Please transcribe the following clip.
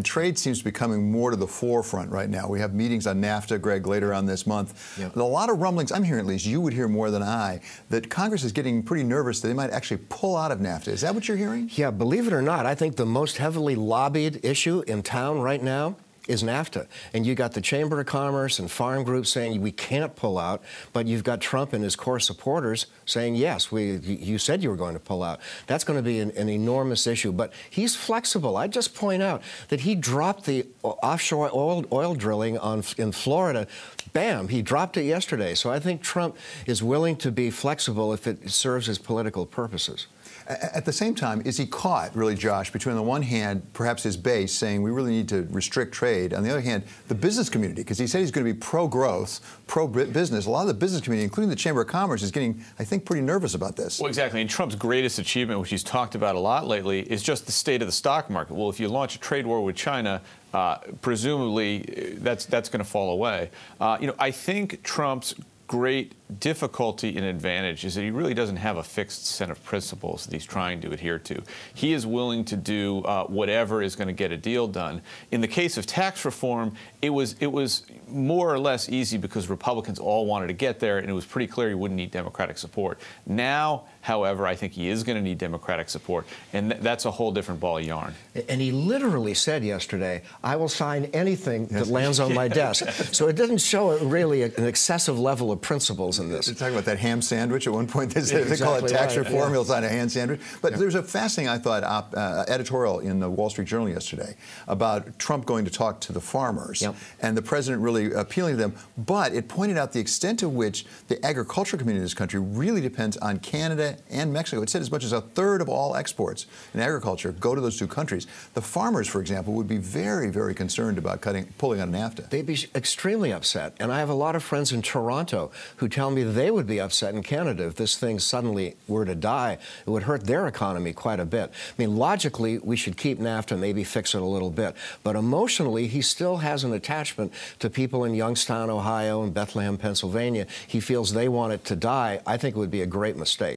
Trade seems to be coming more to the forefront right now. We have meetings on NAFTA, Greg, later on this month. Yep. A lot of rumblings, I'm hearing at least, you would hear more than I, that Congress is getting pretty nervous that they might actually pull out of NAFTA. Is that what you're hearing? Yeah, believe it or not, I think the most heavily lobbied issue in town right now is NAFTA. And you got the Chamber of Commerce and farm groups saying we can't pull out, but you've got Trump and his core supporters saying, yes, you said you were going to pull out. That's going to be an enormous issue. But he's flexible. I just point out that he dropped the offshore oil drilling in Florida. Bam, he dropped it yesterday. So I think Trump is willing to be flexible if it serves his political purposes. At the same time, is he caught, really, Josh, between, on the one hand, perhaps his base saying we really need to restrict trade, on the other hand, the business community, because he said he's going to be pro-growth, pro-business. A lot of the business community, including the Chamber of Commerce, is getting, I think, pretty nervous about this. Well, exactly. And Trump's greatest achievement, which he's talked about a lot lately, is just the state of the stock market. Well, if you launch a trade war with China, presumably that's going to fall away. I think Trump's great difficulty and advantage is that he really doesn't have a fixed set of principles that he's trying to adhere to. He is willing to do whatever is going to get a deal done. In the case of tax reform, it was more or less easy because Republicans all wanted to get there, and it was pretty clear he wouldn't need Democratic support. Now, however, I think he is going to need Democratic support, and that's a whole different ball of yarn. And he literally said yesterday, I will sign anything that lands on my desk. So it doesn't show really an excessive level of principles in this. They're talking about that ham sandwich at one point. They call it tax reform. He'll sign a ham sandwich. But there's a fascinating, I thought, editorial in the Wall Street Journal yesterday about Trump going to talk to the farmers and the president really appealing to them. But it pointed out the extent to which the agricultural community in this country really depends on Canada and Mexico. It said as much as a third of all exports in agriculture go to those two countries. The farmers, for example, would be very, very concerned about pulling out of NAFTA. They'd be extremely upset. And I have a lot of friends in Toronto who tell me they would be upset in Canada if this thing suddenly were to die. It would hurt their economy quite a bit. I mean, logically, we should keep NAFTA, maybe fix it a little bit. But emotionally, he still has an attachment to people in Youngstown, Ohio, and Bethlehem, Pennsylvania. He feels they want it to die. I think it would be a great mistake.